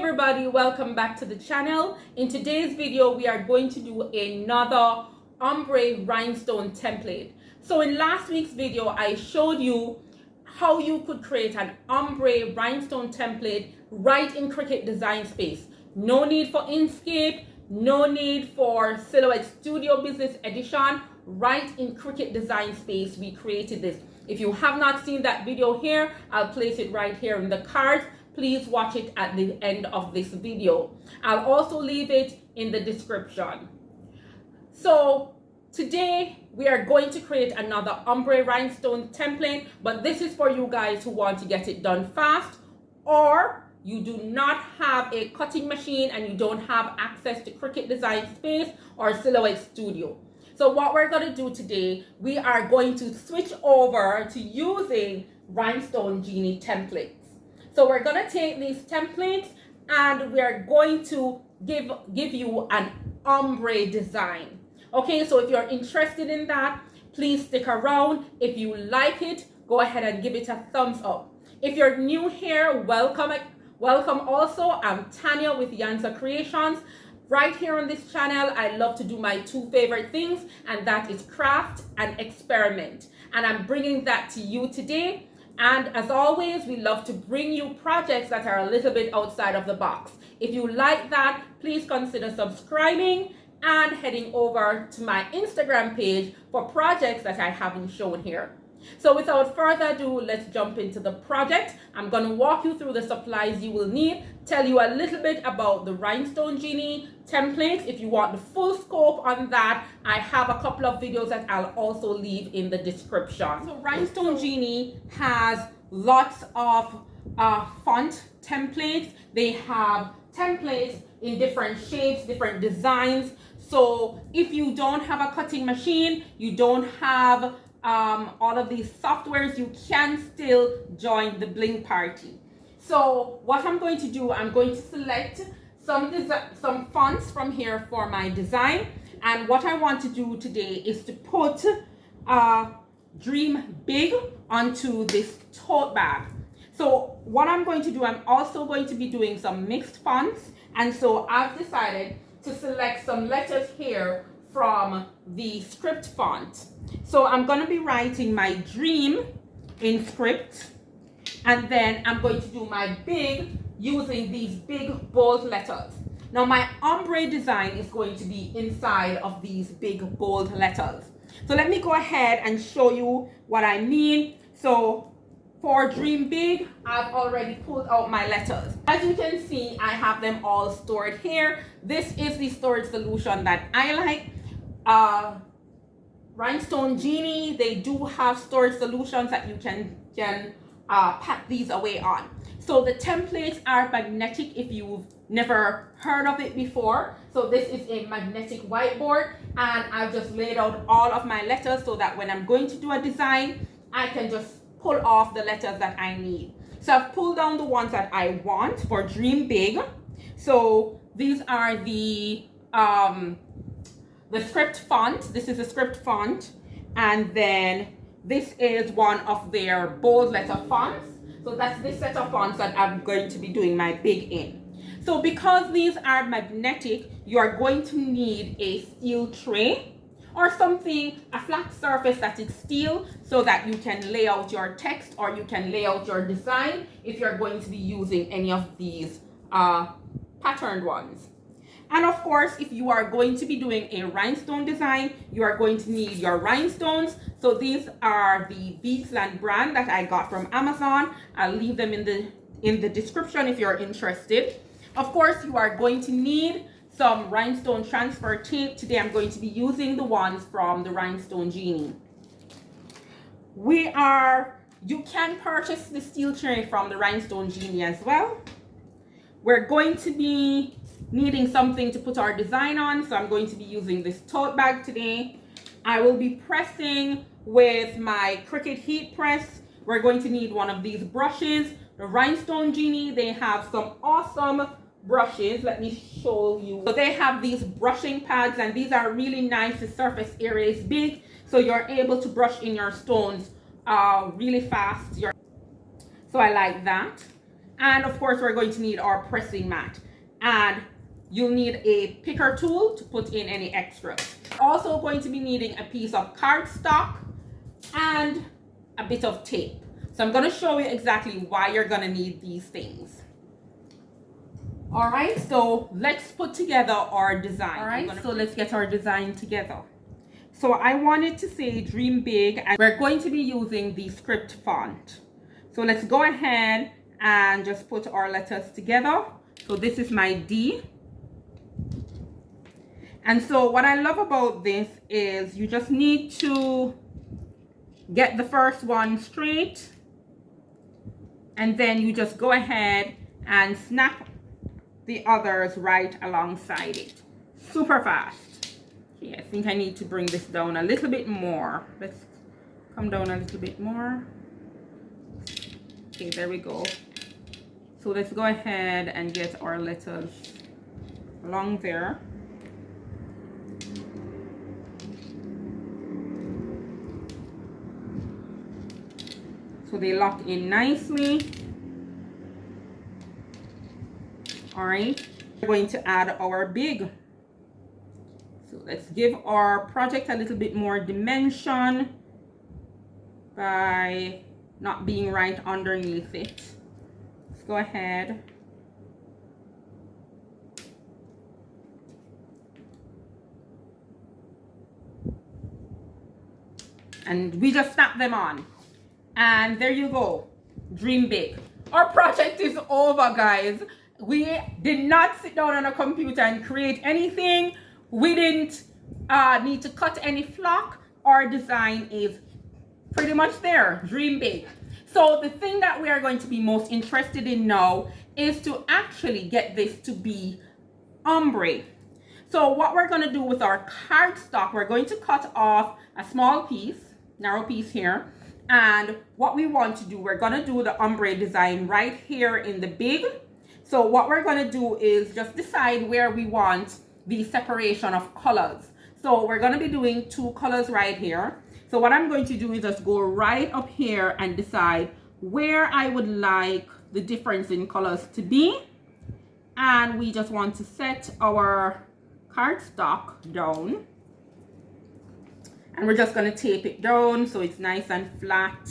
everybody, welcome back to the channel. In today's video we are going to do another ombre rhinestone template. So in last week's video I showed you how you could create an ombre rhinestone template right in Cricut Design Space. No need for Inkscape, no need for Silhouette Studio Business Edition. Right in Cricut Design Space we created this. If you have not seen that video here, I'll place it right here in the cards. Please watch it at the end of this video. I'll also leave it in the description. So today we are going to create another ombre rhinestone template, but this is for you guys who want to get it done fast, or you do not have a cutting machine and you don't have access to Cricut Design Space or Silhouette Studio. So what we're going to do today, we are going to switch over to using Rhinestone Genie Templates. So we're going to take these templates and we're going to give you an ombre design. Okay, so if you're interested in that, please stick around. If you like it, go ahead and give it a thumbs up. If you're new here, welcome also. I'm Tanya with yanxa.creations. Right here on this channel, I love to do my two favorite things, and that is craft and experiment. And I'm bringing that to you today. And as always, we love to bring you projects that are a little bit outside of the box. If you like that, please consider subscribing and heading over to my Instagram page for projects that I haven't shown here. So without further ado, let's jump into the project. I'm going to walk you through the supplies you will need, tell you a little bit about the Rhinestone Genie templates. If you want the full scope on that, I have a couple of videos that I'll also leave in the description. So Rhinestone Genie has lots of font templates. They have templates in different shapes, different designs. So if you don't have a cutting machine, you don't have all of these softwares, you can still join the Bling party. So what I'm going to do, I'm going to select some fonts from here for my design, and what I want to do today is to put Dream Big onto this tote bag. So what I'm going to do, I'm also going to be doing some mixed fonts, and so I've decided to select some letters here from the script font. So I'm going to be writing my dream in script, and then I'm going to do my big using these big bold letters. Now my ombre design is going to be inside of these big bold letters. So let me go ahead and show you what I mean. So for dream big, I've already pulled out my letters. As you can see, I have them all stored here. This is the storage solution that I like. Rhinestone Genie, they do have storage solutions that you can pack these away on. So the templates are magnetic if you've never heard of it before. So this is a magnetic whiteboard, and I've just laid out all of my letters so that when I'm going to do a design, I can just pull off the letters that I need. So I've pulled down the ones that I want for Dream Big. So these are the script font. This is a script font, and then this is one of their bold letter fonts. So that's this set of fonts that I'm going to be doing my big in. So because these are magnetic, you are going to need a steel tray or something, a flat surface that is steel, so that you can lay out your text or you can lay out your design if you're going to be using any of these patterned ones. And of course, if you are going to be doing a rhinestone design, you are going to need your rhinestones. So these are the Beatsland brand that I got from Amazon. I'll leave them in the description if you're interested. Of course, you are going to need some rhinestone transfer tape. Today I'm going to be using the ones from the Rhinestone Genie. You can purchase the steel tray from the Rhinestone Genie as well. We're going to be needing something to put our design on, so I'm going to be using this tote bag today. I will be pressing with my Cricut heat press. We're going to need one of these brushes. The Rhinestone Genie, they have some awesome brushes. Let me show you. So they have these brushing pads, and these are really nice. The surface area is big, so you're able to brush in your stones really fast. So I like that. And of course, we're going to need our pressing mat. And you'll need a picker tool to put in any extras. Also going to be needing a piece of cardstock and a bit of tape. So I'm going to show you exactly why you're going to need these things. All right, so let's put together our design. All right, so let's get our design together. So I wanted to say dream big, and we're going to be using the script font. So let's go ahead and just put our letters together. So this is my D. And so what I love about this is you just need to get the first one straight, and then you just go ahead and snap the others right alongside it. Super fast. Okay, I think I need to bring this down a little bit more. Let's come down a little bit more. Okay, there we go. So let's go ahead and get our letters along there. So they lock in nicely. All right, we're going to add our big. So let's give our project a little bit more dimension by not being right underneath it. Let's go ahead. And we just snap them on. And there you go. Dream big. Our project is over, guys. We did not sit down on a computer and create anything. We didn't need to cut any flock. Our design is pretty much there. Dream big. So the thing that we are going to be most interested in now is to actually get this to be ombre. So what we're going to do with our cardstock, we're going to cut off a small piece, narrow piece here. And what we want to do, we're going to do the ombre design right here in the big. So what we're going to do is just decide where we want the separation of colors. So we're going to be doing 2 colors right here. So what I'm going to do is just go right up here and decide where I would like the difference in colors to be. And we just want to set our cardstock down. And we're just going to tape it down so it's nice and flat.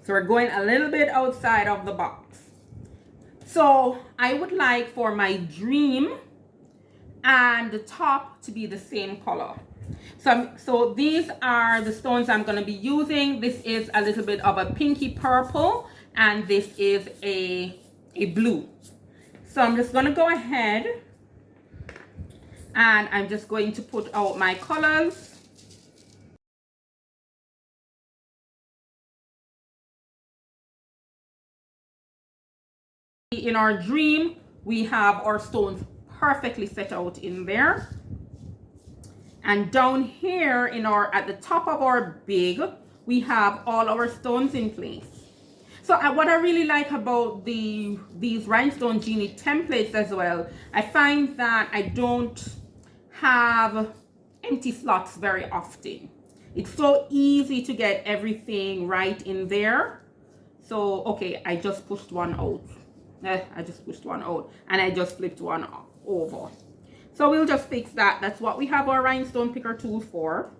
So we're going a little bit outside of the box. So I would like for my dream and the top to be the same color. So these are the stones I'm going to be using. This is a little bit of a pinky purple, and this is a blue. So I'm just going to go ahead and I'm just going to put out my colors. In our dream, we have our stones perfectly set out in there. And down here at the top of our big, we have all our stones in place. So what I really like about these Rhinestone Genie templates as well, I find that I don't have empty slots very often. It's so easy to get everything right in there. So, okay, I just pushed one out. I just pushed one out and I just flipped one over. So we'll just fix that. That's what we have our rhinestone picker tool for.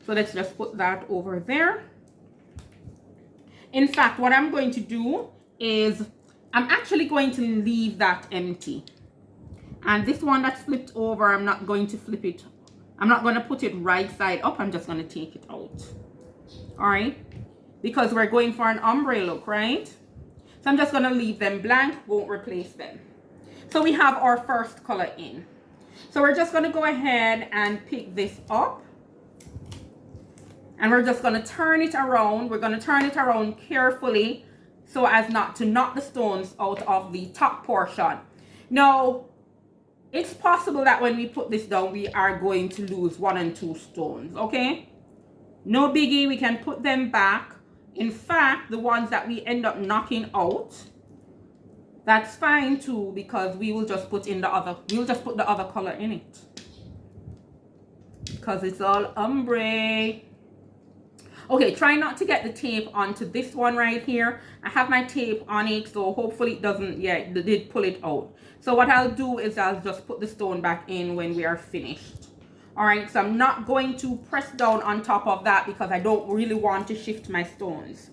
So let's just put that over there. In fact, what I'm going to do is I'm actually going to leave that empty. And this one that's flipped over, I'm not going to flip it. I'm not going to put it right side up. I'm just going to take it out. All right. Because we're going for an ombre look, right? So I'm just going to leave them blank, won't replace them. So we have our first color in. So we're just going to go ahead and pick this up. And we're just going to turn it around. We're going to turn it around carefully so as not to knock the stones out of the top portion. Now, it's possible that when we put this down, we are going to lose 1 and 2 stones, okay? No biggie, we can put them back. In fact, the ones that we end up knocking out, that's fine too, because we will just put in we'll just put the other color in it. Because it's all ombre. Okay, try not to get the tape onto this one right here. I have my tape on it, so hopefully it doesn't, yeah, it did pull it out. So what I'll do is I'll just put the stone back in when we are finished. All right, so I'm not going to press down on top of that because I don't really want to shift my stones.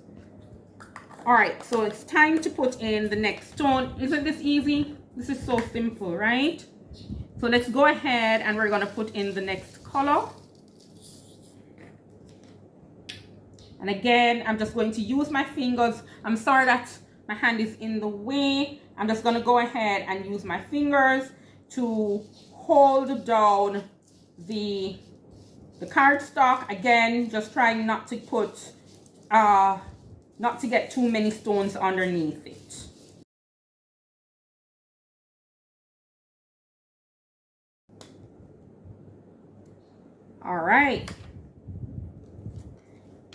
All right, so it's time to put in the next stone. Isn't this easy? This is so simple, right? So let's go ahead and we're gonna put in the next color. And again, I'm just going to use my fingers. I'm sorry that my hand is in the way. I'm just gonna go ahead and use my fingers to hold down the cardstock. Again, just trying not to put, not to get too many stones underneath it. All right.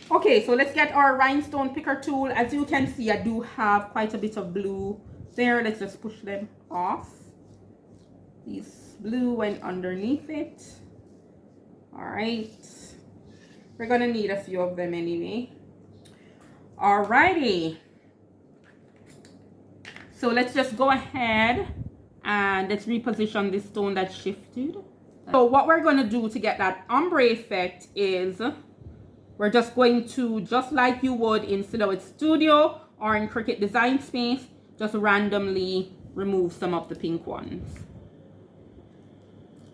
Okay, so let's get our rhinestone picker tool. As you can see, I do have quite a bit of blue there. Let's just push them off. This blue went underneath it. All right. We're gonna need a few of them anyway. All righty. So let's just go ahead and let's reposition this stone that shifted. So what we're gonna do to get that ombre effect is we're just going to, just like you would in Silhouette Studio or in Cricut Design Space, just randomly remove some of the pink ones.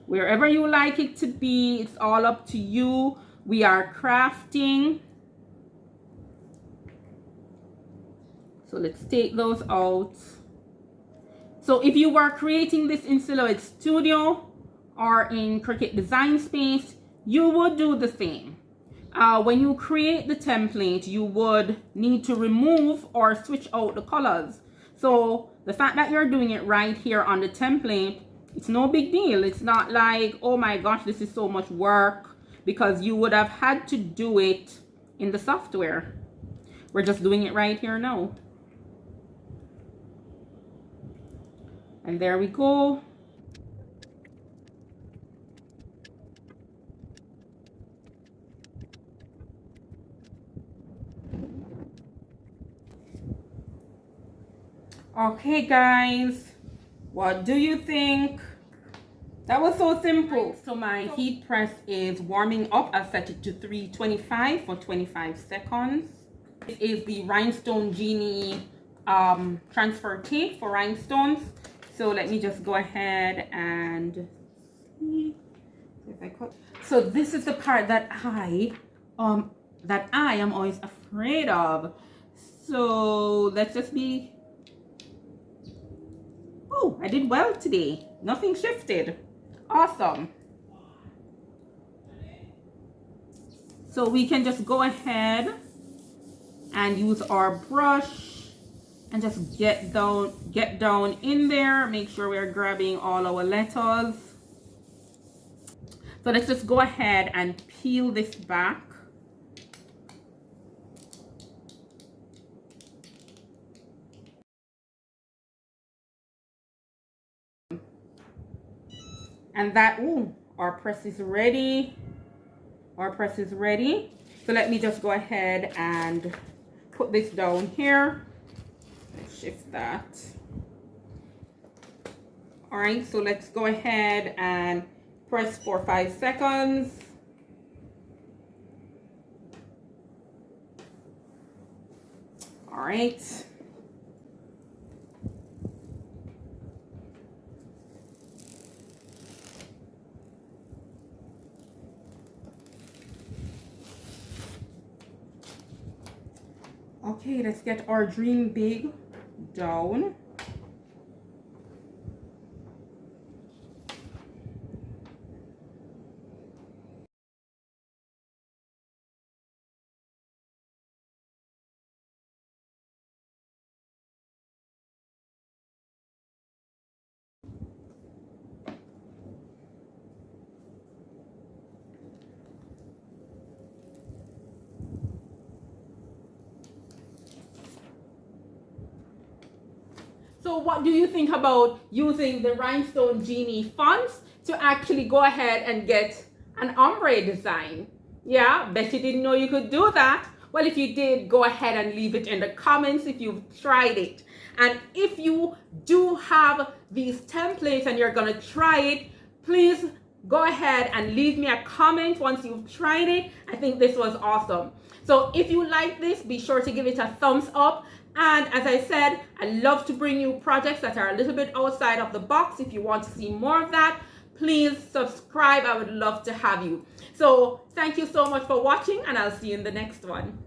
Wherever you like it to be, it's all up to you. We are crafting. So let's take those out. So if you were creating this in Silhouette Studio or in Cricut Design Space, you would do the same. When you create the template, you would need to remove or switch out the colors. So the fact that you're doing it right here on the template, it's no big deal. It's not like, oh my gosh, this is so much work, because you would have had to do it in the software. We're just doing it right here now. And there we go. Okay guys, what do you think? That was so simple. So my heat press is warming up. I'll set it to 325 for 25 seconds. This is the Rhinestone Genie transfer tape for rhinestones. So let me just go ahead and see if I cut. So this is the part that I am always afraid of. So let's just be. Oh, I did well today. Nothing shifted. Awesome. So we can just go ahead and use our brush and just get down in there. Make sure we're grabbing all our letters. So let's just go ahead and peel this back. And that, ooh, our press is ready. Our press is ready. So let me just go ahead and put this down here. Let's shift that. All right, so let's go ahead and press for 5 seconds. All right. Okay, let's get our Dream Big down. So what do you think about using the Rhinestone Genie fonts to actually go ahead and get an ombre design? Yeah, bet you didn't know you could do that. Well, if you did, go ahead and leave it in the comments if you've tried it. And if you do have these templates and you're gonna try it, please go ahead and leave me a comment once you've tried it. I think this was awesome. So if you like this, be sure to give it a thumbs up. And as I said, I love to bring you projects that are a little bit outside of the box. If you want to see more of that, please subscribe. I would love to have you. So thank you so much for watching, and I'll see you in the next one.